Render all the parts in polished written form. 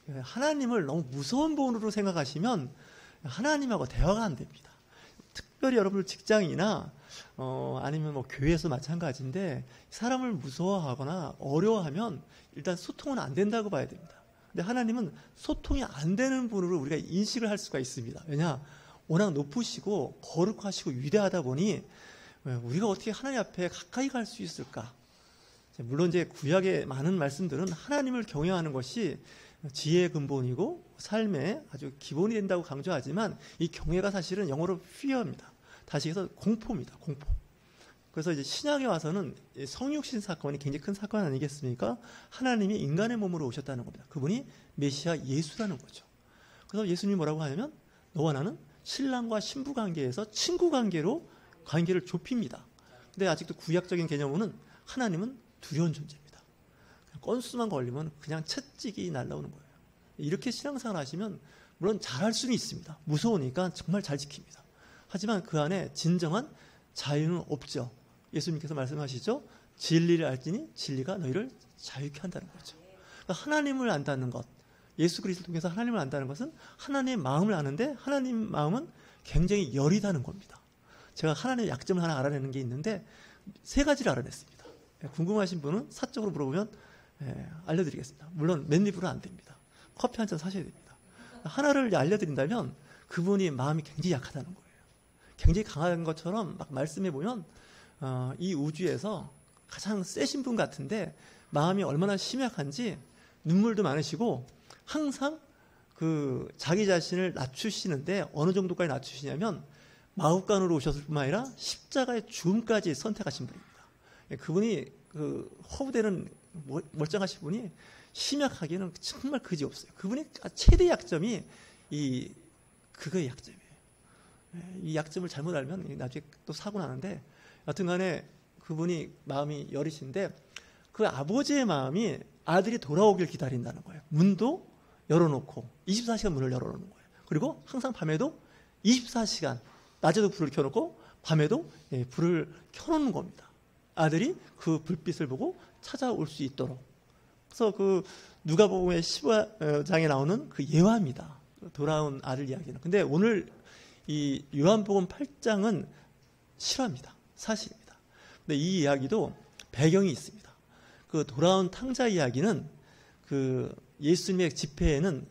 하나님을 너무 무서운 분으로 생각하시면 하나님하고 대화가 안 됩니다. 특별히 여러분 직장이나 아니면 뭐 교회에서 마찬가지인데 사람을 무서워하거나 어려워하면 일단 소통은 안 된다고 봐야 됩니다. 근데 하나님은 소통이 안 되는 분으로 우리가 인식을 할 수가 있습니다. 왜냐? 워낙 높으시고 거룩하시고 위대하다 보니 우리가 어떻게 하나님 앞에 가까이 갈 수 있을까? 물론 이제 구약의 많은 말씀들은 하나님을 경외하는 것이 지혜의 근본이고 삶의 아주 기본이 된다고 강조하지만 이 경외가 사실은 영어로 fear입니다. 다시 해서 공포입니다. 공포. 그래서 이제 신약에 와서는 성육신 사건이 굉장히 큰 사건 아니겠습니까? 하나님이 인간의 몸으로 오셨다는 겁니다. 그분이 메시아 예수라는 거죠. 그래서 예수님이 뭐라고 하냐면 너와 나는 신랑과 신부 관계에서 친구 관계로 관계를 좁힙니다. 근데 아직도 구약적인 개념으로는 하나님은 두려운 존재입니다. 건수만 걸리면 그냥 채찍이 날라오는 거예요. 이렇게 신앙생활 하시면 물론 잘할 수는 있습니다. 무서우니까 정말 잘 지킵니다. 하지만 그 안에 진정한 자유는 없죠. 예수님께서 말씀하시죠. 진리를 알지니 진리가 너희를 자유케 한다는 거죠. 그러니까 하나님을 안다는 것, 예수 그리스도를 통해서 하나님을 안다는 것은 하나님의 마음을 아는데 하나님 마음은 굉장히 여리다는 겁니다. 제가 하나님의 약점을 하나 알아내는 게 있는데 3가지를 알아냈습니다. 궁금하신 분은 사적으로 물어보면 알려드리겠습니다. 물론 맨입으로 안 됩니다. 커피 한 잔 사셔야 됩니다. 하나를 알려드린다면 그분이 마음이 굉장히 약하다는 거예요. 굉장히 강한 것처럼 막 말씀해 보면 이 우주에서 가장 세신 분 같은데 마음이 얼마나 심약한지 눈물도 많으시고 항상 그 자기 자신을 낮추시는데 어느 정도까지 낮추시냐면 마국간으로 오셨을 뿐만 아니라 십자가의 죽음까지 선택하신 분입니다. 그분이 그 허우대는 멀쩡하신 분이 심약하기는 정말 그지없어요. 그분의 최대 약점이 그거의 약점이에요. 이 약점을 잘못 알면 나중에 또 사고 나는데 여튼 간에 그분이 마음이 여리신데 그 아버지의 마음이 아들이 돌아오길 기다린다는 거예요. 문도 열어놓고 24시간 문을 열어놓는 거예요. 그리고 항상 밤에도 24시간 낮에도 불을 켜놓고 밤에도 불을 켜놓는 겁니다. 아들이 그 불빛을 보고 찾아올 수 있도록. 그래서 그 누가복음의 15장에 나오는 그 예화입니다. 돌아온 아들 이야기는. 근데 오늘 이 요한복음 8장은 실화입니다. 사실입니다. 근데 이 이야기도 배경이 있습니다. 그 돌아온 탕자 이야기는 그 예수님의 집회에는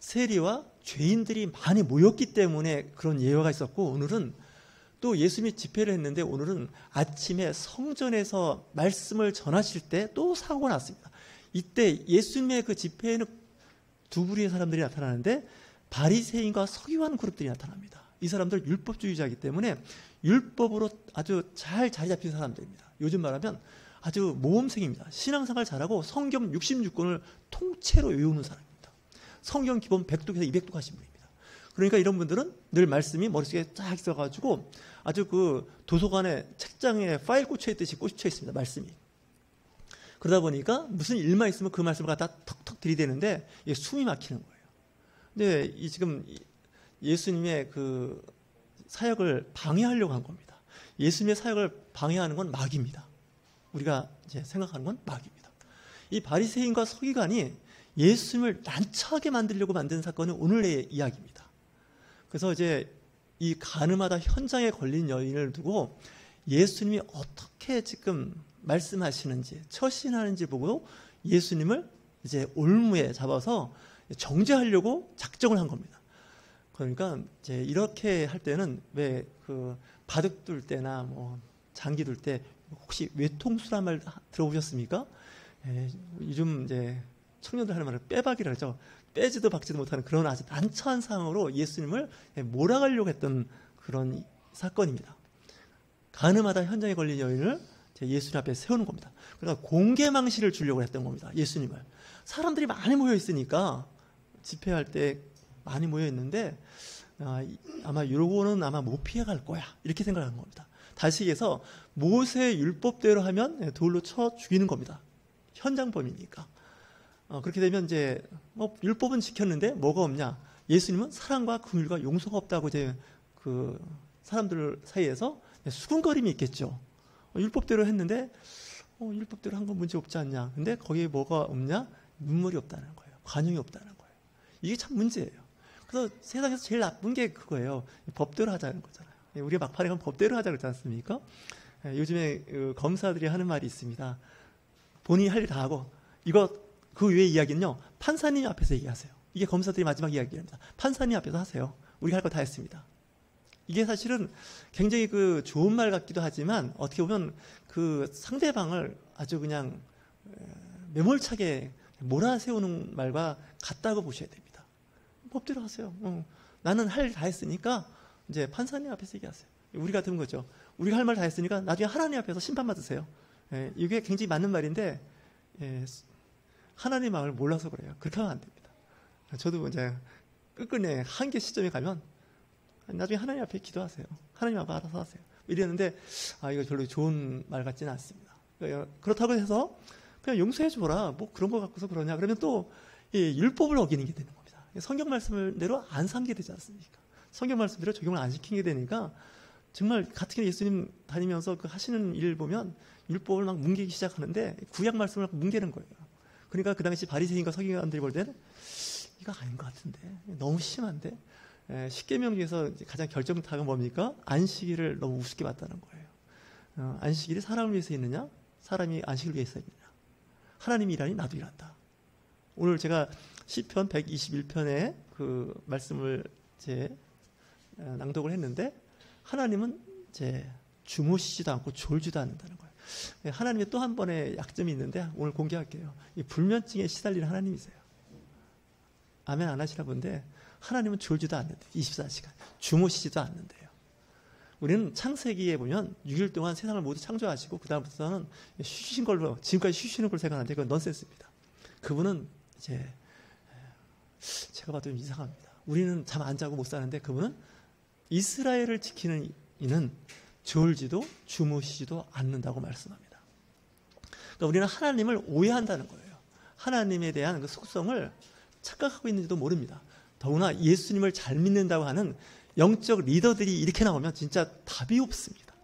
세리와 죄인들이 많이 모였기 때문에 그런 예화가 있었고, 오늘은 또 예수님이 집회를 했는데 오늘은 아침에 성전에서 말씀을 전하실 때 또 사고가 났습니다. 이때 예수님의 그 집회에는 두 부류의 사람들이 나타나는데 바리새인과 서기관 그룹들이 나타납니다. 이 사람들 율법주의자이기 때문에 율법으로 아주 잘 자리 잡힌 사람들입니다. 요즘 말하면 아주 모범생입니다. 신앙생활 잘하고 성경 66권을 통째로 외우는 사람입니다. 성경 기본 100독에서 200독 하신 분입니다. 그러니까 이런 분들은 늘 말씀이 머릿속에 쫙 있어가지고 아주 그 도서관에 책장에 파일 꽂혀 있듯이 꽂혀 있습니다. 말씀이. 그러다 보니까 무슨 일만 있으면 그 말씀을 갖다 턱턱 들이대는데 이게 숨이 막히는 거예요. 근데 지금 예수님의 그 사역을 방해하려고 한 겁니다. 예수님의 사역을 방해하는 건 마귀입니다. 우리가 이제 생각하는 건 마귀입니다. 이 바리새인과 서기관이 예수님을 난처하게 만들려고 만든 사건이 오늘의 이야기입니다. 그래서 이제 이 가늠하다 현장에 걸린 여인을 두고 예수님이 어떻게 지금 말씀하시는지 처신하는지 보고 예수님을 이제 올무에 잡아서 정죄하려고 작정을 한 겁니다. 그러니까 이제 이렇게 할 때는 왜 그 바둑 둘 때나 뭐 장기 둘 때 혹시 외통수란 말 들어보셨습니까? 요즘 이제 청년들 하는 말은 빼박이라고 하죠. 빼지도 박지도 못하는 그런 아주 난처한 상황으로 예수님을 몰아가려고 했던 그런 사건입니다. 가늠하다 현장에 걸린 여인을 예수님 앞에 세우는 겁니다. 그러니까 공개망신을 주려고 했던 겁니다. 예수님을. 사람들이 많이 모여 있으니까 집회할 때 많이 모여 있는데 아마 이러고는 아마 못 피해갈 거야 이렇게 생각한 겁니다. 다시 얘기해서 모세 율법대로 하면 돌로 쳐 죽이는 겁니다. 현장범이니까. 그렇게 되면 이제 율법은 지켰는데 뭐가 없냐? 예수님은 사랑과 긍휼과 용서가 없다고 이제 그 사람들 사이에서 수군거림이 있겠죠. 율법대로 했는데 율법대로 한 건 문제 없지 않냐? 근데 거기에 뭐가 없냐? 눈물이 없다는 거예요. 관용이 없다는 거예요. 이게 참 문제예요. 그래서 세상에서 제일 나쁜 게 그거예요. 법대로 하자는 거잖아요. 우리가 막판에 가면 법대로 하자 그러지 않습니까? 요즘에 검사들이 하는 말이 있습니다. 본인이 할 일 다 하고 이거 그 외의 이야기는요, 판사님 앞에서 얘기하세요. 이게 검사들이 마지막 이야기입니다. 판사님 앞에서 하세요. 우리가 할 거 다 했습니다. 이게 사실은 굉장히 그 좋은 말 같기도 하지만 어떻게 보면 그 상대방을 아주 그냥 매몰차게 몰아세우는 말과 같다고 보셔야 됩니다. 법대로 하세요. 나는 할 일 다 했으니까 이제 판사님 앞에서 얘기하세요. 우리 같은 거죠. 우리가 할 말 다 했으니까 나중에 하나님 앞에서 심판받으세요. 이게 굉장히 맞는 말인데 하나님 마음을 몰라서 그래요. 그렇게 하면 안 됩니다. 저도 이제 끝끝내 한계 시점에 가면 나중에 하나님 앞에 기도하세요. 하나님 앞에 알아서 하세요. 이랬는데 이거 별로 좋은 말 같지는 않습니다. 그렇다고 해서 그냥 용서해 줘라. 뭐 그런 거 갖고서 그러냐. 그러면 또 율법을 어기는 게 되는 겁니다. 성경 말씀대로 안 삼게 되지 않습니까? 성경 말씀대로 적용을 안 시키게 되니까 정말 같은 예수님 다니면서 그 하시는 일 보면 율법을 막 뭉개기 시작하는데 구약 말씀을 뭉개는 거예요. 그러니까 그 당시 바리새인과 서기관들이 볼 때는 이거 아닌 것 같은데, 너무 심한데. 십계명 중에서 가장 결정타가 뭡니까? 안식일을 너무 우습게 봤다는 거예요. 안식일이 사람을 위해서 있느냐? 사람이 안식을 위해서 있느냐? 하나님이 일하니 나도 일한다. 오늘 제가 시편 121편의 그 말씀을 낭독을 했는데, 하나님은 주무시지도 않고 졸지도 않는다는 거예요. 하나님의 또 한 번의 약점이 있는데 오늘 공개할게요. 이 불면증에 시달리는 하나님이세요. 아멘 안 하시나 본데 하나님은 졸지도 않는데 24시간 주무시지도 않는데요. 우리는 창세기에 보면 6일 동안 세상을 모두 창조하시고 그 다음부터는 쉬신 걸로 지금까지 쉬시는 걸 생각하는데 그건 넌센스입니다. 그분은 이제 제가 봐도 좀 이상합니다. 우리는 잠 안 자고 못 사는데 그분은 이스라엘을 지키는 이는 졸지도 주무시지도 않는다고 말씀합니다. 그러니까 우리는 하나님을 오해한다는 거예요. 하나님에 대한 그 속성을 착각하고 있는지도 모릅니다. 더구나 예수님을 잘 믿는다고 하는 영적 리더들이 이렇게 나오면 진짜 답이 없습니다.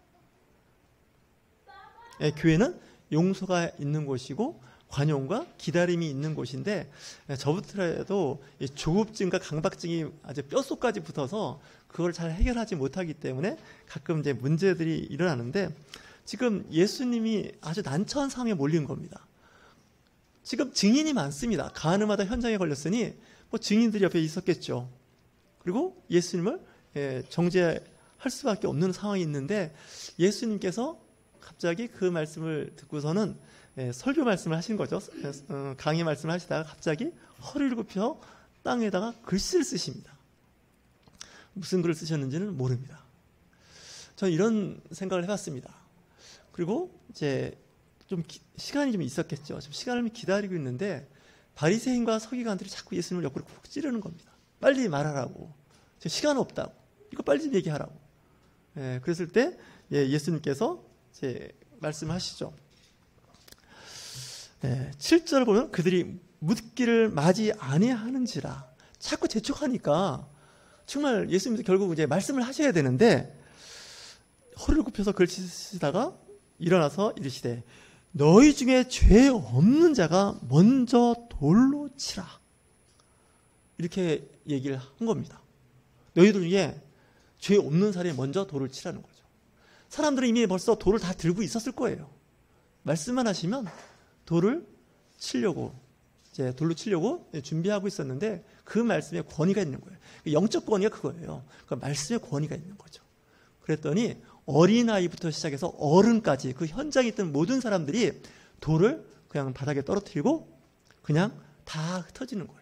교회는 용서가 있는 곳이고 관용과 기다림이 있는 곳인데 저부터라도 조급증과 강박증이 아주 뼛속까지 붙어서 그걸 잘 해결하지 못하기 때문에 가끔 이제 문제들이 일어나는데 지금 예수님이 아주 난처한 상황에 몰린 겁니다. 지금 증인이 많습니다. 가늠하다 현장에 걸렸으니 뭐 증인들이 옆에 있었겠죠. 그리고 예수님을 정죄할 수밖에 없는 상황이 있는데 예수님께서 갑자기 그 말씀을 듣고서는 설교 말씀을 하신 거죠. 강의 말씀을 하시다가 갑자기 허리를 굽혀 땅에다가 글씨를 쓰십니다. 무슨 글을 쓰셨는지는 모릅니다. 저는 이런 생각을 해봤습니다. 그리고 이제 좀 시간이 좀 있었겠죠. 좀 시간을 기다리고 있는데 바리새인과 서기관들이 자꾸 예수님을 옆구리 쿡 찌르는 겁니다. 빨리 말하라고. 시간 없다고. 이거 빨리 좀 얘기하라고. 그랬을 때 예수님께서 말씀하시죠. 7절을 보면 그들이 묻기를 맞이 아니하는지라. 자꾸 재촉하니까 정말 예수님도 결국 이제 말씀을 하셔야 되는데 허리를 굽혀서 글을 쓰시다가 일어나서 이르시되 너희 중에 죄 없는 자가 먼저 돌로 치라. 이렇게 얘기를 한 겁니다. 너희들 중에 죄 없는 사람이 먼저 돌을 치라는 거죠. 사람들은 이미 벌써 돌을 다 들고 있었을 거예요. 말씀만 하시면 돌을 치려고 이제 돌로 치려고 준비하고 있었는데 그 말씀에 권위가 있는 거예요. 영적 권위가 그거예요. 그 말씀에 권위가 있는 거죠. 그랬더니 어린아이부터 시작해서 어른까지 그 현장에 있던 모든 사람들이 돌을 그냥 바닥에 떨어뜨리고 그냥 다 흩어지는 거예요.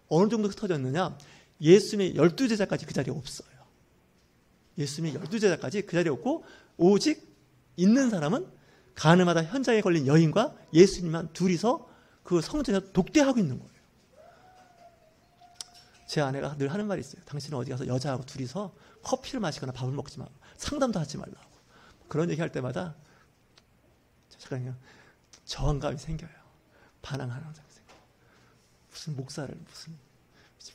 어느 정도 흩어졌느냐? 예수님의 12제자까지 그 자리에 없어요. 예수님의 12제자까지 그 자리에 없고 오직 있는 사람은 가늠하다 현장에 걸린 여인과 예수님만 둘이서 그 성전에서 독대하고 있는 거예요. 제 아내가 늘 하는 말이 있어요. 당신은 어디 가서 여자하고 둘이서 커피를 마시거나 밥을 먹지 말고 상담도 하지 말라고. 그런 얘기 할 때마다 잠깐 그냥 저항감이 생겨요. 반항하는 생겨요. 무슨 목사를 무슨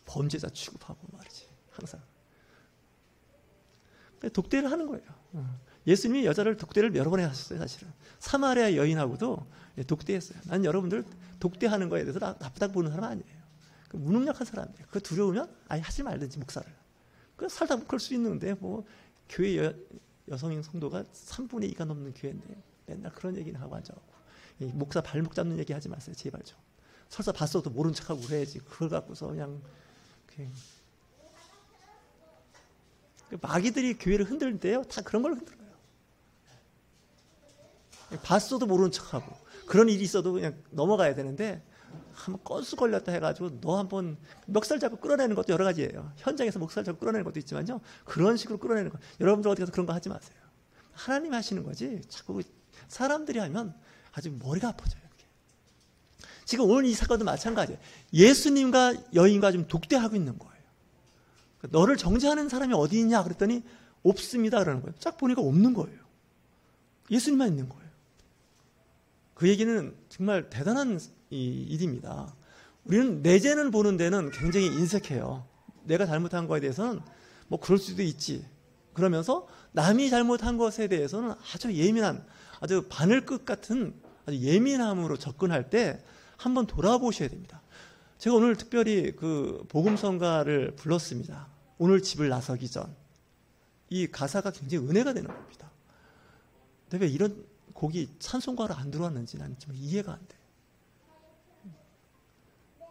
범죄자 취급하고 말이지. 항상 독대를 하는 거예요. 예수님이 여자를 독대를 여러 번 하셨어요. 사실은 사마리아 여인하고도 독대했어요. 난 여러분들 독대하는 거에 대해서 나쁘다고 보는 사람 아니에요. 무능력한 사람이에요. 그거 두려우면 아예 하지 말든지 목사를. 그 살다 그럴 수 있는데 뭐 교회 여성 성도가 3분의 2가 넘는 교회인데 맨날 그런 얘기는 하고 앉아갖고 목사 발목 잡는 얘기 하지 마세요. 제발 좀. 설사 봤어도 모른 척하고 그래야지. 그걸 갖고서 그냥 마귀들이 교회를 흔들 때요. 다 그런 걸 흔들어요. 봤어도 모르는 척하고 그런 일이 있어도 그냥 넘어가야 되는데 한번 건수 걸렸다 해가지고 너 한번 멱살 잡고 끌어내는 것도 여러 가지예요. 현장에서 멱살 잡고 끌어내는 것도 있지만요. 그런 식으로 끌어내는 거. 여러분들 어디 가서 그런 거 하지 마세요. 하나님 하시는 거지. 자꾸 사람들이 하면 아주 머리가 아파져요. 이렇게. 지금 오늘 이 사건도 마찬가지예요. 예수님과 여인과 좀 독대하고 있는 거예요. 너를 정죄하는 사람이 어디 있냐 그랬더니 없습니다 그러는 거예요. 쫙 보니까 없는 거예요. 예수님만 있는 거예요. 그 얘기는 정말 대단한 일입니다. 우리는 내 죄는 보는 데는 굉장히 인색해요. 내가 잘못한 거에 대해서는 뭐 그럴 수도 있지. 그러면서 남이 잘못한 것에 대해서는 아주 예민한, 아주 바늘끝 같은 아주 예민함으로 접근할 때 한번 돌아보셔야 됩니다. 제가 오늘 특별히 그 복음성가를 불렀습니다. 오늘 집을 나서기 전. 이 가사가 굉장히 은혜가 되는 겁니다. 근데 왜 이런 곡이 찬송가로 안 들어왔는지 난 정말 이해가 안 돼.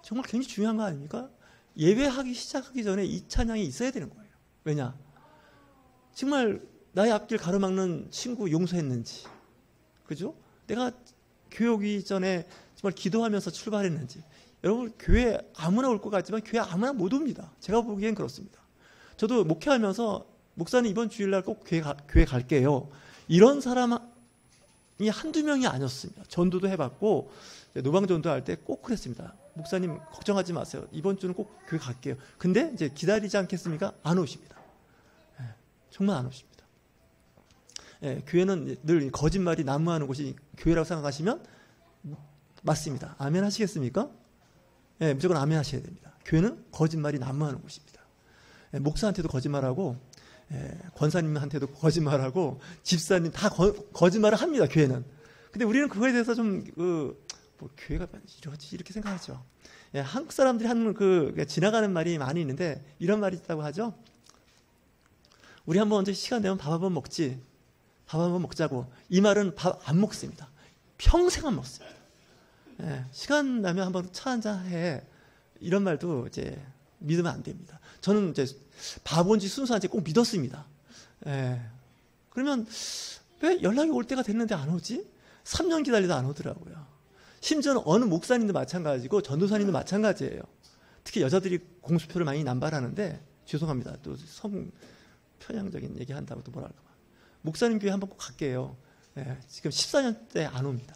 정말 굉장히 중요한 거 아닙니까? 예배하기 시작하기 전에 이 찬양이 있어야 되는 거예요. 왜냐? 정말 나의 앞길 가로막는 친구 용서했는지, 그죠? 내가 교회 오기 전에 정말 기도하면서 출발했는지. 여러분 교회 아무나 올 것 같지만 교회 아무나 못 옵니다. 제가 보기엔 그렇습니다. 저도 목회하면서 목사님 이번 주일날 꼭 교회 갈게요. 이런 사람이 한두 명이 아니었습니다. 전도도 해봤고 노방전도 할 때 꼭 그랬습니다. 목사님 걱정하지 마세요. 이번 주는 꼭 교회 갈게요. 근데 이제 기다리지 않겠습니까? 안 오십니다. 정말 안 오십니다. 교회는 늘 거짓말이 난무하는 곳이 교회라고 생각하시면 맞습니다. 아멘 하시겠습니까? 무조건 아멘 하셔야 됩니다. 교회는 거짓말이 난무하는 곳입니다. 목사한테도 거짓말하고 권사님한테도 거짓말하고 집사님 다 거짓말을 합니다. 교회는. 근데 우리는 그거에 대해서 좀 뭐 교회가 이러지 이렇게 생각하죠. 한국 사람들이 하는 지나가는 말이 많이 있는데 이런 말이 있다고 하죠. 우리 한번 언제 시간 되면 밥 한번 먹지. 밥 한번 먹자고. 이 말은 밥 안 먹습니다. 평생 안 먹습니다. 시간 나면 한번 차 한잔 해. 이런 말도 이제 믿으면 안 됩니다. 저는 이제 바본지 순수한지 꼭 믿었습니다. 그러면 왜 연락이 올 때가 됐는데 안 오지? 3년 기다려도 안 오더라고요. 심지어는 어느 목사님도 마찬가지고 전도사님도 마찬가지예요. 특히 여자들이 공수표를 많이 남발하는데 죄송합니다. 또 편향적인 얘기 한다고 또 뭐랄까. 목사님 교회 한번 꼭 갈게요. 지금 14년째 안 옵니다.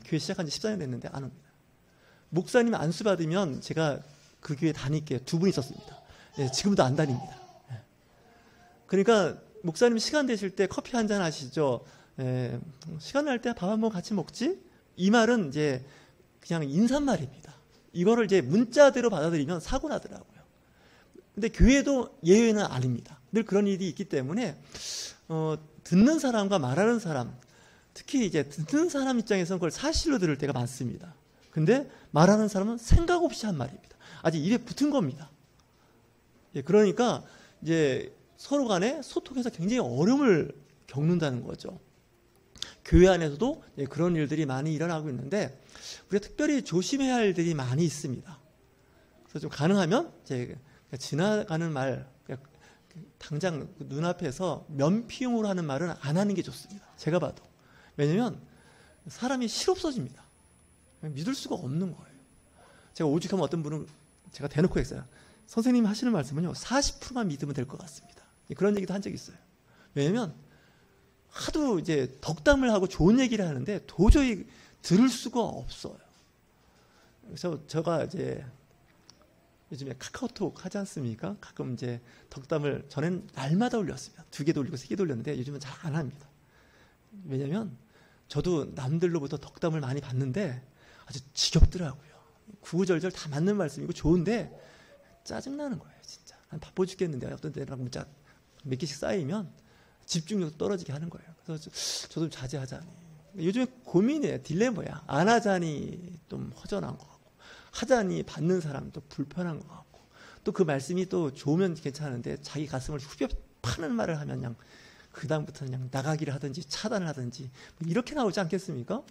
교회 시작한 지 14년 됐는데 안 옵니다. 목사님 안수 받으면 제가 그 교회 다닐게요. 2분 있었습니다. 지금도 안 다닙니다. 그러니까 목사님 시간 되실 때 커피 한잔 하시죠. 시간 날 때 밥 한번 같이 먹지? 이 말은 이제 그냥 인사말입니다. 이거를 이제 문자대로 받아들이면 사고 나더라고요. 근데 교회도 예외는 아닙니다. 늘 그런 일이 있기 때문에 듣는 사람과 말하는 사람, 특히 이제 듣는 사람 입장에서는 그걸 사실로 들을 때가 많습니다. 근데 말하는 사람은 생각 없이 한 말입니다. 아직 입에 붙은 겁니다. 그러니까 이제 서로 간에 소통해서 굉장히 어려움을 겪는다는 거죠. 교회 안에서도 그런 일들이 많이 일어나고 있는데 우리가 특별히 조심해야 할 일들이 많이 있습니다. 그래서 좀 가능하면 이제 지나가는 말, 당장 눈앞에서 면피용으로 하는 말은 안 하는 게 좋습니다. 제가 봐도. 왜냐면 사람이 실없어집니다. 믿을 수가 없는 거예요. 제가 오죽하면 어떤 분은 제가 대놓고 했어요. 선생님이 하시는 말씀은요 40%만 믿으면 될 것 같습니다. 그런 얘기도 한 적이 있어요. 왜냐면 하도 이제 덕담을 하고 좋은 얘기를 하는데 도저히 들을 수가 없어요. 그래서 제가 이제 요즘에 카카오톡 하지 않습니까? 가끔 이제 덕담을 전엔 날마다 올렸습니다. 2개도 올리고 3개도 올렸는데 요즘은 잘 안 합니다. 왜냐면 저도 남들로부터 덕담을 많이 받는데 아주 지겹더라고요. 구구절절 다 맞는 말씀이고 좋은데 짜증나는 거예요. 진짜. 난 바빠 죽겠는데 어떤 때랑 문자 몇 개씩 쌓이면 집중력도 떨어지게 하는 거예요. 그래서 저도 자제하자니. 요즘에 고민이에요. 딜레마야. 안 하자니 좀 허전한 것 같고 하자니 받는 사람도 불편한 것 같고, 또 그 말씀이 또 좋으면 괜찮은데 자기 가슴을 후벼 파는 말을 하면 그냥 그 다음부터는 그냥 나가기를 하든지 차단을 하든지 뭐 이렇게 나오지 않겠습니까?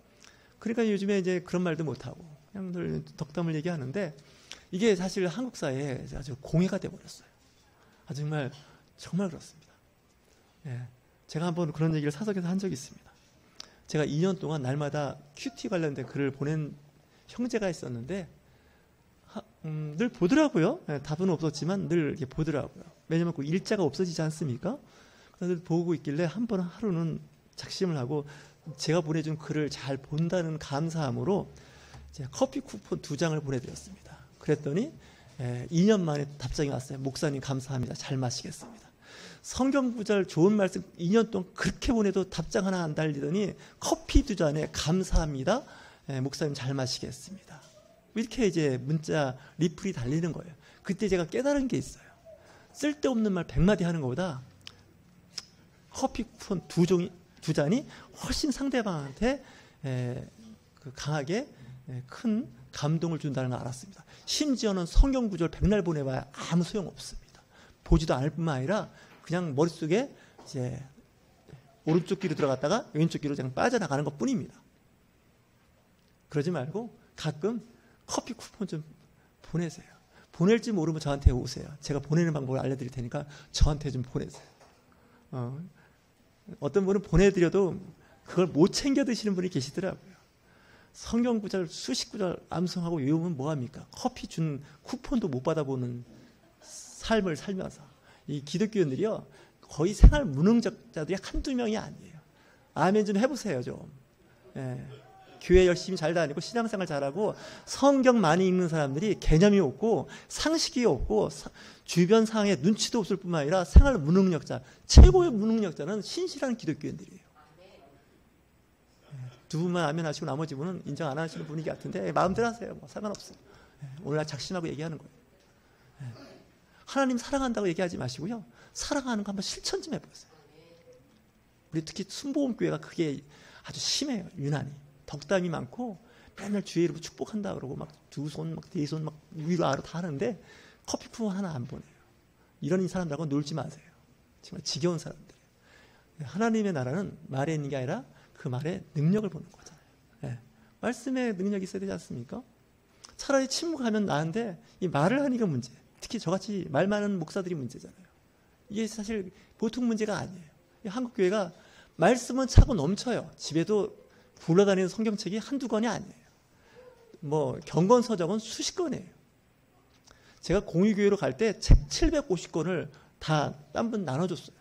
그러니까 요즘에 이제 그런 말도 못하고 그냥 늘 덕담을 얘기하는데, 이게 사실 한국 사회에 아주 공해가 돼버렸어요. 정말 그렇습니다. 예, 제가 한번 그런 얘기를 사석에서 한 적이 있습니다. 제가 2년 동안 날마다 큐티 관련된 글을 보낸 형제가 있었는데 늘 보더라고요. 예, 답은 없었지만 늘 이렇게 보더라고요. 왜냐면 그 일자가 없어지지 않습니까? 늘 보고 있길래 한 번 하루는 작심을 하고 제가 보내준 글을 잘 본다는 감사함으로 제가 커피 쿠폰 2장을 보내드렸습니다. 그랬더니 2년 만에 답장이 왔어요. 목사님 감사합니다. 잘 마시겠습니다. 성경 구절 좋은 말씀 2년 동안 그렇게 보내도 답장 하나 안 달리더니 커피 2잔에 감사합니다. 목사님 잘 마시겠습니다. 이렇게 이제 문자 리플이 달리는 거예요. 그때 제가 깨달은 게 있어요. 쓸데없는 말 100마디 하는 것보다 커피 쿠폰 2잔이 훨씬 상대방한테 강하게 큰 감동을 준다는 걸 알았습니다. 심지어는 성경 구절 100날 보내봐야 아무 소용없습니다. 보지도 않을 뿐만 아니라 그냥 머릿속에 이제 오른쪽 귀로 들어갔다가 왼쪽 귀로 그냥 빠져나가는 것 뿐입니다. 그러지 말고 가끔 커피 쿠폰 좀 보내세요. 보낼지 모르면 저한테 오세요. 제가 보내는 방법을 알려드릴 테니까 저한테 좀 보내세요. 어떤 분은 보내드려도 그걸 못 챙겨 드시는 분이 계시더라고요. 성경 구절 수십 구절 암송하고 외우면 뭐합니까? 커피 준 쿠폰도 못 받아보는 삶을 살면서 이 기독교인들이요 거의 생활 무능자들이 한두 명이 아니에요. 아멘 좀 해보세요 좀. 예. 교회 열심히 잘 다니고 신앙생활 잘하고 성경 많이 읽는 사람들이 개념이 없고 상식이 없고 주변 상황에 눈치도 없을 뿐만 아니라 생활 무능력자, 최고의 무능력자는 신실한 기독교인들이에요. 두 분만 아멘 하시고 나머지 분은 인정 안 하시는 분위기 같은데 마음대로 하세요. 뭐 상관없어요. 오늘 작심하고 얘기하는 거예요. 하나님 사랑한다고 얘기하지 마시고요. 사랑하는 거 한번 실천 좀 해보세요. 우리 특히 순복음교회가 그게 아주 심해요. 유난히. 덕담이 많고 맨날 주의 이름으로 축복한다 그러고 막 2손, 막 4손 막 위로 아래로 다 하는데 커피 쿠폰 하나 안 보내요. 이런 사람들하고 놀지 마세요. 정말 지겨운 사람들. 하나님의 나라는 말에 있는 게 아니라 그 말에 능력을 보는 거잖아요. 네. 말씀에 능력이 있어야 되지 않습니까? 차라리 침묵하면 나은데 이 말을 하니까 문제. 특히 저같이 말 많은 목사들이 문제잖아요. 이게 사실 보통 문제가 아니에요. 한국 교회가 말씀은 차고 넘쳐요. 집에도 굴러다니는 성경책이 한두 권이 아니에요. 뭐 경건서적은 수십 권이에요. 제가 공유교회로 갈 때 책 750권을 다 딴 분 나눠줬어요.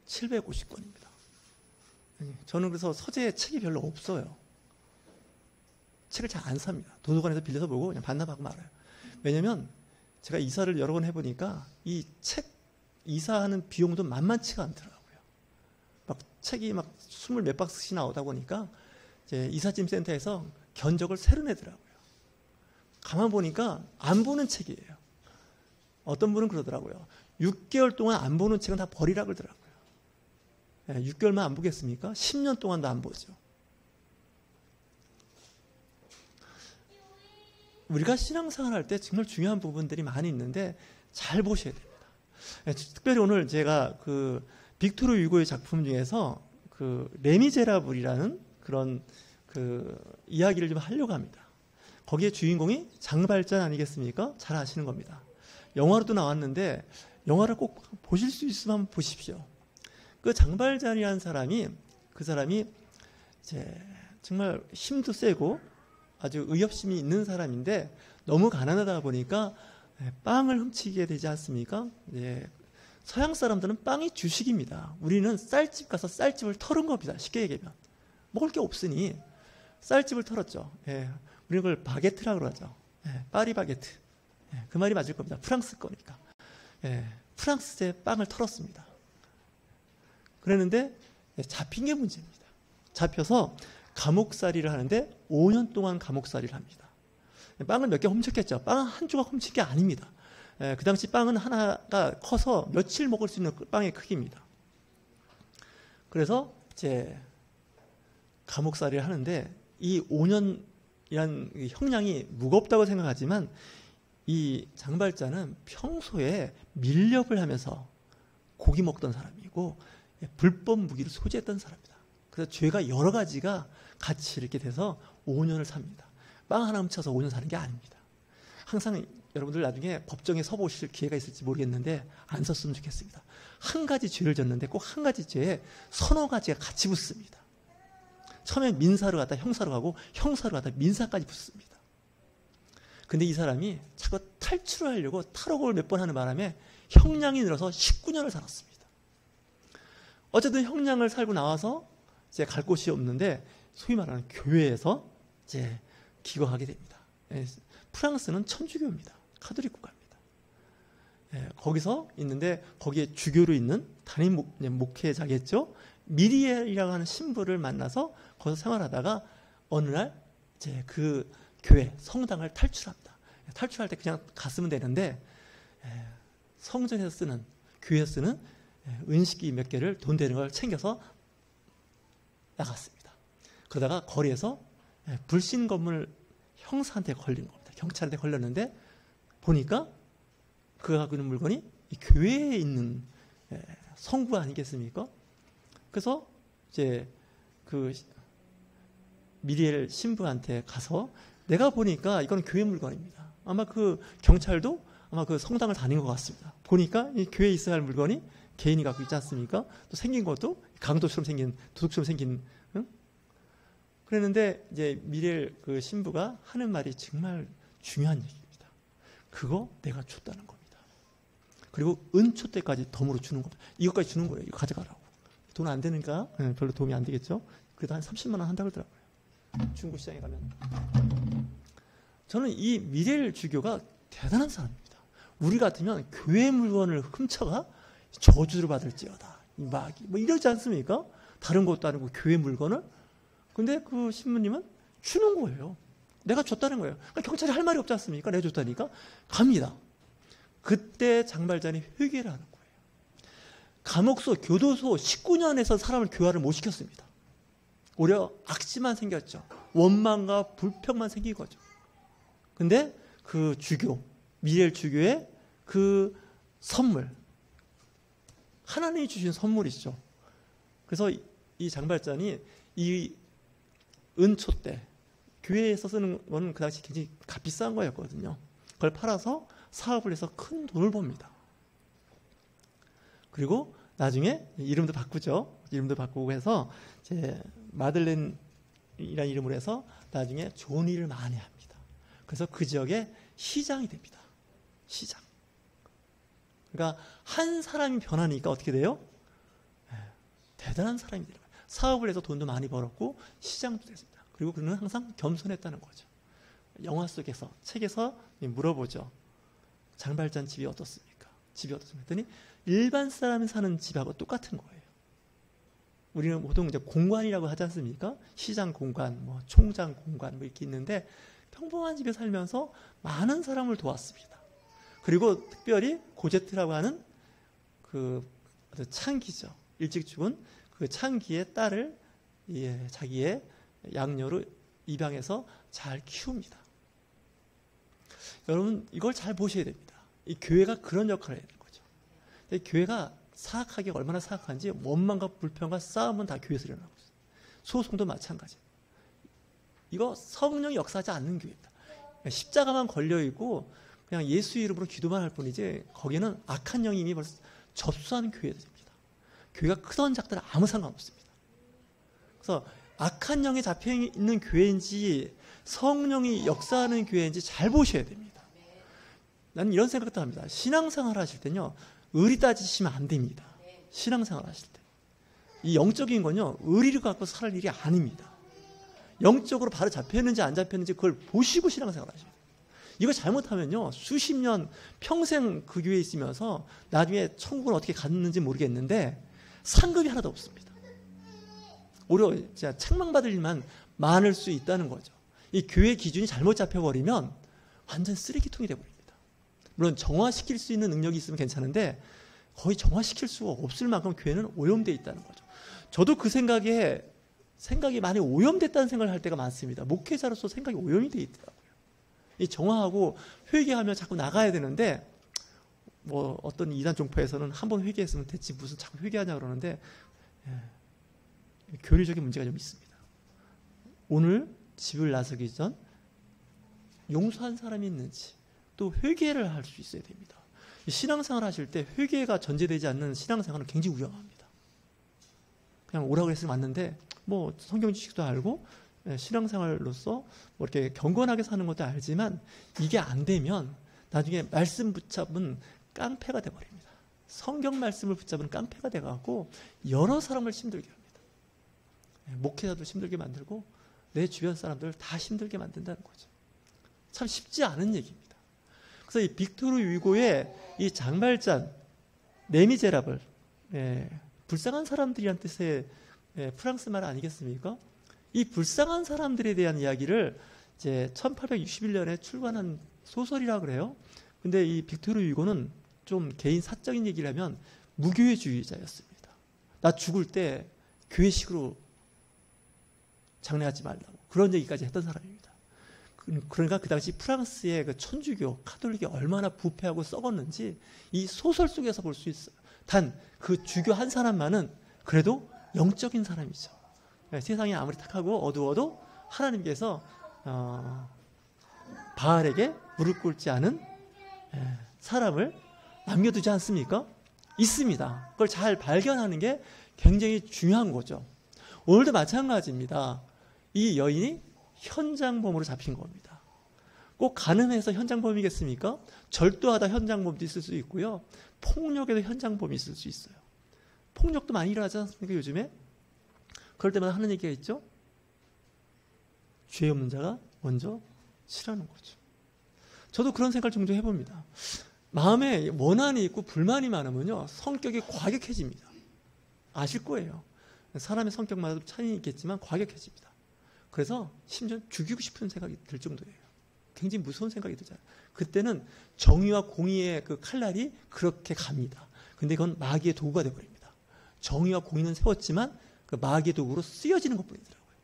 750권입니다. 저는 그래서 서재에 책이 별로 없어요. 책을 잘 안 삽니다. 도서관에서 빌려서 보고 그냥 반납하고 말아요. 왜냐면 제가 이사를 여러 번 해보니까 이 책 이사하는 비용도 만만치가 않더라고요. 막 책이 막 20몇 박스씩 나오다 보니까 이제 이삿짐 센터에서 견적을 새로 내더라고요. 가만 보니까 안 보는 책이에요. 어떤 분은 그러더라고요. 6개월 동안 안 보는 책은 다 버리라 그러더라고요. 6개월만 안 보겠습니까? 10년 동안도 안 보죠. 우리가 신앙생활 할 때 정말 중요한 부분들이 많이 있는데 잘 보셔야 됩니다. 특별히 오늘 제가 그 빅토르 유고의 작품 중에서 그 레미제라블이라는 그런 그 이야기를 좀 하려고 합니다. 거기에 주인공이 장발잔 아니겠습니까? 잘 아시는 겁니다. 영화로도 나왔는데 영화를 꼭 보실 수 있으면 한번 보십시오. 그 장발잔이라는 사람이 그 사람이 이제 정말 힘도 세고 아주 의협심이 있는 사람인데 너무 가난하다 보니까 빵을 훔치게 되지 않습니까? 서양 사람들은 빵이 주식입니다. 우리는 쌀집 가서 쌀집을 털은 겁니다. 쉽게 얘기하면. 먹을 게 없으니 쌀집을 털었죠. 우리는 그걸 바게트라고 그러죠. 파리 바게트. 그 말이 맞을 겁니다. 프랑스 거니까. 프랑스제 빵을 털었습니다. 그랬는데 잡힌 게 문제입니다. 잡혀서 감옥살이를 하는데 5년 동안 감옥살이를 합니다. 빵을 몇 개 훔쳤겠죠. 빵 한 조각 훔친 게 아닙니다. 그 당시 빵은 하나가 커서 며칠 먹을 수 있는 빵의 크기입니다. 그래서 이제 감옥살이를 하는데 이 5년 이런 형량이 무겁다고 생각하지만 이 장발자는 평소에 밀렵을 하면서 고기 먹던 사람이고 불법 무기를 소지했던 사람이다. 그래서 죄가 여러 가지가 같이 이렇게 돼서 5년을 삽니다. 빵 하나 훔쳐서 5년 사는 게 아닙니다. 항상 여러분들 나중에 법정에 서보실 기회가 있을지 모르겠는데 안 섰으면 좋겠습니다. 한 가지 죄를 졌는데 꼭 한 가지 죄에 서너 가지가 같이 붙습니다. 처음에 민사로 갔다 형사로 가고 형사로 갔다 민사까지 붙습니다. 근데 이 사람이 자꾸 탈출을 하려고 탈옥을 몇 번 하는 바람에 형량이 늘어서 19년을 살았습니다. 어쨌든 형량을 살고 나와서 이제 갈 곳이 없는데 소위 말하는 교회에서 이제 기거하게 됩니다. 프랑스는 천주교입니다. 카톨릭 국가입니다. 거기서 있는데 거기에 주교로 있는 담임 목회자겠죠. 미리엘이라고 하는 신부를 만나서 거기서 생활하다가 어느 날 이제 그 교회 성당을 탈출합니다. 탈출할 때 그냥 갔으면 되는데 성전에서 쓰는 교회에서 쓰는 은식기 몇 개를 돈 되는 걸 챙겨서 나갔습니다. 그러다가 거리에서 불신 검문 형사한테 걸린 겁니다. 경찰한테 걸렸는데 보니까 그가 갖고 있는 물건이 이 교회에 있는 성구 아니겠습니까? 그래서 이제 그 미리엘 신부한테 가서 내가 보니까 이건 교회 물건입니다. 아마 그 경찰도 아마 그 성당을 다닌 것 같습니다. 보니까 이 교회에 있어야 할 물건이 개인이 갖고 있지 않습니까? 또 생긴 것도 강도처럼 생긴 도둑처럼 생긴. 응? 그랬는데 이제 미리엘 그 신부가 하는 말이 정말 중요한 얘기입니다. 그거 내가 줬다는 겁니다. 그리고 은초 때까지 덤으로 주는 겁니다. 이것까지 주는 거예요. 이거 가져가라고. 돈 안 되니까 별로 도움이 안 되겠죠. 그래도 한 30만 원 한다고 그러더라고요. 중고 시장에 가면. 저는 이 미리엘 주교가 대단한 사람입니다. 우리 같으면 교회 물건을 훔쳐가 저주를 받을지어다. 마귀 뭐 이러지 않습니까? 다른 것도 아니고 교회 물건을. 근데 그 신부님은 주는 거예요. 내가 줬다는 거예요. 그러니까 경찰이 할 말이 없지 않습니까? 내가 줬다니까. 갑니다. 그때 장발자는 회개를 하는 거예요. 감옥소, 교도소 19년에서 사람을 교화를 못 시켰습니다. 오히려 악심만 생겼죠. 원망과 불평만 생긴 거죠. 근데 그 주교, 미리엘 주교의 그 선물, 하나님이 주신 선물이죠. 그래서 이 장발잔이 이 은초 때 교회에서 쓰는 거는 그 당시 굉장히 값비싼 거였거든요. 그걸 팔아서 사업을 해서 큰 돈을 법니다. 그리고 나중에 이름도 바꾸죠. 이름도 바꾸고 해서 이제 마들렌이라는 이름으로 해서 나중에 좋은 일을 많이 합니다. 그래서 그 지역에 시장이 됩니다. 시장. 그러니까 한 사람이 변하니까 어떻게 돼요? 대단한 사람이 되는 거예요. 사업을 해서 돈도 많이 벌었고 시장도 됐습니다. 그리고 그는 항상 겸손했다는 거죠. 영화 속에서 책에서 물어보죠. 장발잔 집이 어떻습니까? 집이 어떻습니까? 했더니 일반 사람이 사는 집하고 똑같은 거예요. 우리는 보통 이제 공관이라고 하지 않습니까? 시장 공관, 뭐 총장 공관 뭐 이렇게 있는데 평범한 집에 살면서 많은 사람을 도왔습니다. 그리고 특별히 고제트라고 하는 그 창기죠. 일찍 죽은 그 창기의 딸을 자기의 양녀로 입양해서 잘 키웁니다. 여러분 이걸 잘 보셔야 됩니다. 이 교회가 그런 역할을 해야 되는 거죠. 교회가 사악하게 얼마나 사악한지 원망과 불평과 싸움은 다 교회에서 일어나고 있어요. 소송도 마찬가지예요. 이거 성령이 역사하지 않는 교회입니다. 십자가만 걸려있고 그냥 예수 이름으로 기도만 할 뿐이지 거기에는 악한 영이 이미 벌써 접수하는 교회들입니다. 교회가 크던 작든 아무 상관없습니다. 그래서 악한 영에 잡혀있는 교회인지 성령이 역사하는 교회인지 잘 보셔야 됩니다. 나는 이런 생각도 합니다. 신앙생활 하실 때는요, 의리 따지시면 안 됩니다. 신앙생활 하실 때. 이 영적인 건요, 의리를 갖고 살 일이 아닙니다. 영적으로 바로 잡혔는지 안 잡혔는지 그걸 보시고 신앙생활 하셔야 돼요. 이거 잘못하면요, 수십 년 평생 그 교회에 있으면서 나중에 천국을 어떻게 갔는지 모르겠는데 상급이 하나도 없습니다. 오히려 진짜 책망받을 일만 많을 수 있다는 거죠. 이 교회 기준이 잘못 잡혀버리면 완전 쓰레기통이 되어버립니다. 물론 정화시킬 수 있는 능력이 있으면 괜찮은데 거의 정화시킬 수가 없을 만큼 교회는 오염되어 있다는 거죠. 저도 그 생각에 생각이 많이 오염됐다는 생각을 할 때가 많습니다. 목회자로서 생각이 오염이 돼 있더라고요. 이 정화하고 회개하며 자꾸 나가야 되는데 뭐 어떤 이단 종파에서는 한 번 회개했으면 됐지 무슨 자꾸 회개하냐 그러는데 교리적인 문제가 좀 있습니다. 오늘 집을 나서기 전 용서한 사람이 있는지 또 회개를 할 수 있어야 됩니다. 신앙생활 하실 때 회개가 전제되지 않는 신앙생활은 굉장히 위험합니다. 그냥 오라고 했으면 왔는데 뭐 성경 지식도 알고 신앙생활로서 뭐 이렇게 경건하게 사는 것도 알지만 이게 안 되면 나중에 말씀 붙잡은 깡패가 돼버립니다. 성경 말씀을 붙잡은 깡패가 돼가지고 여러 사람을 힘들게 합니다. 목회자도 힘들게 만들고 내 주변 사람들을 다 힘들게 만든다는 거죠. 참 쉽지 않은 얘기입니다. 그래서 이 빅토르 위고의 이 장말잔 레미제라블, 불쌍한 사람들이란 뜻의 프랑스 말 아니겠습니까? 이 불쌍한 사람들에 대한 이야기를 이제 1861년에 출간한 소설이라 그래요. 근데 이 빅토르 위고는 좀 개인 사적인 얘기를 하면 무교회주의자였습니다. 나 죽을 때 교회식으로 장례하지 말라고 그런 얘기까지 했던 사람입니다. 그러니까 그 당시 프랑스의 그 천주교, 카톨릭이 얼마나 부패하고 썩었는지 이 소설 속에서 볼 수 있어요. 단 그 주교 한 사람만은 그래도 영적인 사람이죠. 세상이 아무리 탁하고 어두워도 하나님께서 바알에게 무릎 꿇지 않은 사람을 남겨두지 않습니까? 있습니다. 그걸 잘 발견하는 게 굉장히 중요한 거죠. 오늘도 마찬가지입니다. 이 여인이 현장범으로 잡힌 겁니다. 꼭 가늠해서 현장범이겠습니까? 절도하다 현장범도 있을 수 있고요. 폭력에도 현장범이 있을 수 있어요. 폭력도 많이 일어나지 않습니까, 요즘에? 그럴 때마다 하는 얘기가 있죠. 죄 없는 자가 먼저 치라는 거죠. 저도 그런 생각을 종종 해봅니다. 마음에 원한이 있고 불만이 많으면요, 성격이 과격해집니다. 아실 거예요. 사람의 성격마다 차이는 있겠지만 과격해집니다. 그래서 심지어 죽이고 싶은 생각이 들 정도예요. 굉장히 무서운 생각이 들잖아요. 그때는 정의와 공의의 그 칼날이 그렇게 갑니다. 근데 그건 마귀의 도구가 되어버립니다. 정의와 공의는 세웠지만 그 마귀의 도구로 쓰여지는 것뿐이더라고요.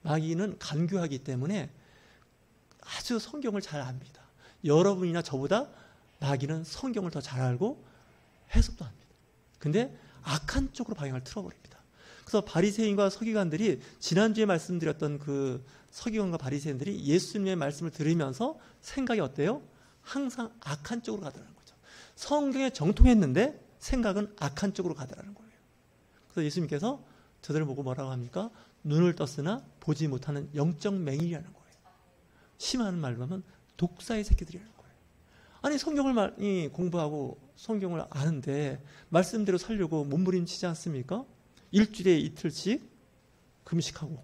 마귀는 간교하기 때문에 아주 성경을 잘 압니다. 여러분이나 저보다 마귀는 성경을 더 잘 알고 해석도 합니다. 근데 악한 쪽으로 방향을 틀어버립니다. 그래서 바리새인과 서기관들이 지난주에 말씀드렸던 그 서기관과 바리새인들이 예수님의 말씀을 들으면서 생각이 어때요? 항상 악한 쪽으로 가더라는 거죠. 성경에 정통했는데 생각은 악한 쪽으로 가더라는 거예요. 그래서 예수님께서 저들을 보고 뭐라고 합니까? 눈을 떴으나 보지 못하는 영적 맹인이라는 거예요. 심한 말로 하면 독사의 새끼들이라는 거예요. 아니 성경을 많이 공부하고 성경을 아는데 말씀대로 살려고 몸부림치지 않습니까? 일주일에 이틀씩 금식하고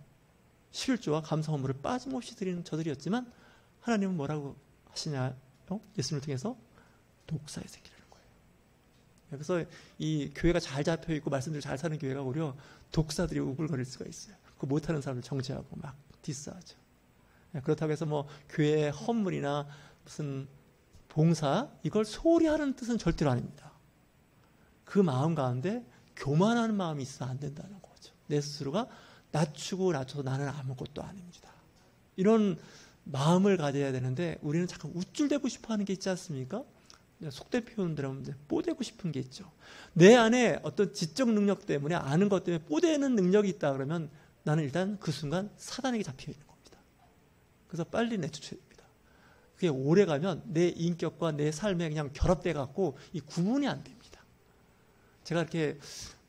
11조와 감사 헌물을 빠짐없이 드리는 저들이었지만 하나님은 뭐라고 하시냐요? 예수님을 통해서 독사의 새끼라는 거예요. 그래서 이 교회가 잘 잡혀있고 말씀대로 잘 사는 교회가 오히려 독사들이 우글거릴 수가 있어요. 그 못하는 사람을 정죄하고 막 디스하죠. 그렇다고 해서 뭐 교회의 헌물이나 무슨 봉사 이걸 소홀히 하는 뜻은 절대로 아닙니다. 그 마음 가운데 교만하는 마음이 있어서 안 된다는 거죠. 내 스스로가 낮추고 낮춰서 나는 아무것도 아닙니다. 이런 마음을 가져야 되는데 우리는 잠깐 우쭐대고 싶어하는 게 있지 않습니까? 속된 표현대로 하면 뽀대고 싶은 게 있죠. 내 안에 어떤 지적 능력 때문에 아는 것 때문에 뽀대는 능력이 있다 그러면 나는 일단 그 순간 사단에게 잡혀 있는 겁니다. 그래서 빨리 내쫓아야 됩니다. 그게 오래 가면 내 인격과 내 삶에 그냥 결합돼 갖고 이 구분이 안 됩니다. 제가 이렇게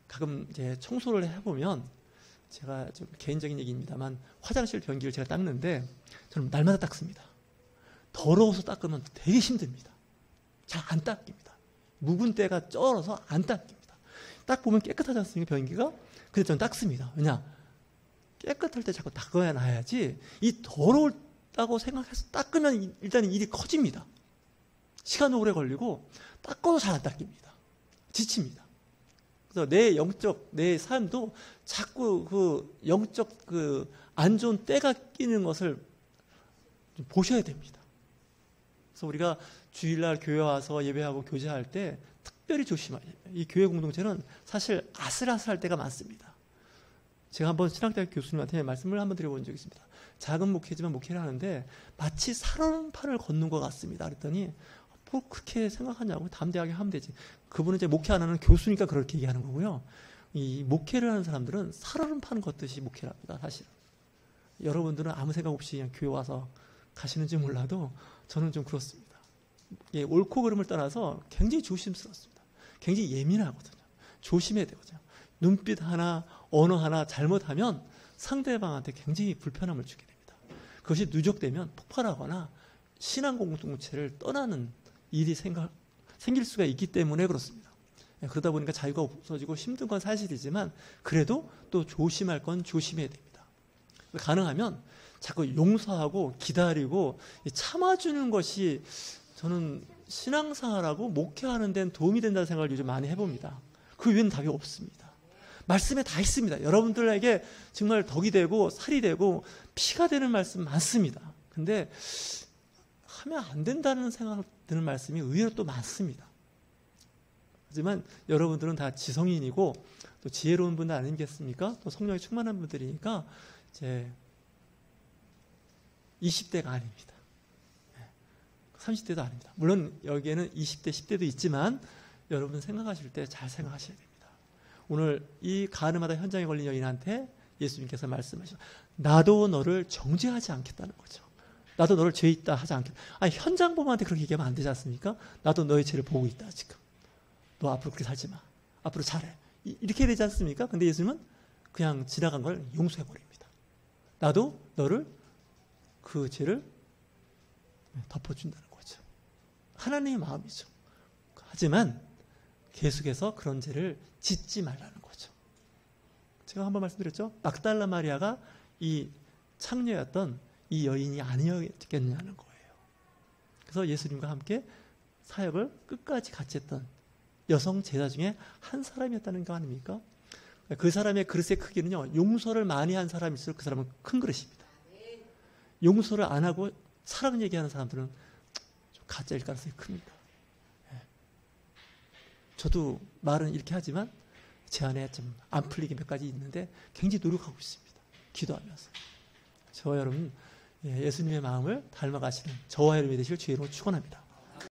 가끔 이제 청소를 해보면 제가 좀 개인적인 얘기입니다만 화장실 변기를 제가 닦는데 저는 날마다 닦습니다. 더러워서 닦으면 되게 힘듭니다. 잘 안 닦입니다. 묵은 때가 쩔어서 안 닦입니다. 딱 보면 깨끗하지 않습니까, 변기가? 근데 저는 닦습니다. 왜냐? 깨끗할 때 자꾸 닦아야 놔야지 이 더럽다고 생각해서 닦으면 일단 일이 커집니다. 시간이 오래 걸리고 닦아도 잘 안 닦입니다. 지칩니다. 그래서 내 영적, 내 삶도 자꾸 그 영적 그 안 좋은 때가 끼는 것을 좀 보셔야 됩니다. 그래서 우리가 주일날 교회 와서 예배하고 교제할 때 특별히 조심해야 돼요. 이 교회 공동체는 사실 아슬아슬할 때가 많습니다. 제가 한번 신학대학 교수님한테 말씀을 한번 드려본 적이 있습니다. 작은 목회지만 목회를 하는데 마치 살얼음판을 걷는 것 같습니다. 그랬더니 뭐 그렇게 생각하냐고, 다음 대학에 하면 되지. 그분은 이제 목회 안 하는 교수니까 그렇게 얘기하는 거고요. 이 목회를 하는 사람들은 살얼음판 걷듯이 목회를 합니다. 사실은. 여러분들은 아무 생각 없이 그냥 교회 와서 가시는지 몰라도 저는 좀 그렇습니다. 예, 옳고 그름을 떠나서 굉장히 조심스럽습니다. 굉장히 예민하거든요. 조심해야 되거든요. 눈빛 하나, 언어 하나 잘못하면 상대방한테 굉장히 불편함을 주게 됩니다. 그것이 누적되면 폭발하거나 신앙 공동체를 떠나는 일이 생길 수가 있기 때문에 그렇습니다. 예, 그러다 보니까 자유가 없어지고 힘든 건 사실이지만 그래도 또 조심할 건 조심해야 됩니다. 가능하면 자꾸 용서하고 기다리고 참아주는 것이 저는 신앙생활하고 목회하는 데는 도움이 된다는 생각을 요즘 많이 해봅니다. 그 외에는 답이 없습니다. 말씀에 다 있습니다. 여러분들에게 정말 덕이 되고 살이 되고 피가 되는 말씀 많습니다. 근데 하면 안 된다는 생각 드는 말씀이 의외로 또 많습니다. 하지만 여러분들은 다 지성인이고 또 지혜로운 분들 아니겠습니까? 또 성령이 충만한 분들이니까 이제 20대가 아닙니다. 30대도 아닙니다. 물론 여기에는 20대, 10대도 있지만 여러분 생각하실 때 잘 생각하셔야 됩니다. 오늘 이 가늠하다 현장에 걸린 여인한테 예수님께서 말씀하시죠. 나도 너를 정죄하지 않겠다는 거죠. 나도 너를 죄 있다 하지 않겠다. 아니, 현장범한테 그렇게 얘기하면 안 되지 않습니까? 나도 너의 죄를 보고 있다 지금. 너 앞으로 그렇게 살지 마. 앞으로 잘해. 이렇게 되지 않습니까? 근데 예수님은 그냥 지나간 걸 용서해버립니다. 나도 너를 그 죄를 덮어준다는 거죠. 하나님의 마음이죠. 하지만 계속해서 그런 죄를 짓지 말라는 거죠. 제가 한번 말씀드렸죠. 막달라 마리아가 이 창녀였던 이 여인이 아니었겠냐는 거예요. 그래서 예수님과 함께 사역을 끝까지 같이 했던 여성 제자 중에 한 사람이었다는 거 아닙니까? 그 사람의 그릇의 크기는요, 용서를 많이 한 사람일수록 그 사람은 큰 그릇입니다. 용서를 안 하고 사랑 얘기하는 사람들은 좀 가짜일 가능성이 큽니다. 저도 말은 이렇게 하지만 제 안에 좀 안 풀리게 몇 가지 있는데 굉장히 노력하고 있습니다. 기도하면서. 저와 여러분 예수님의 마음을 닮아가시는 저와 여러분이 되실 주의 이름으로 축원합니다.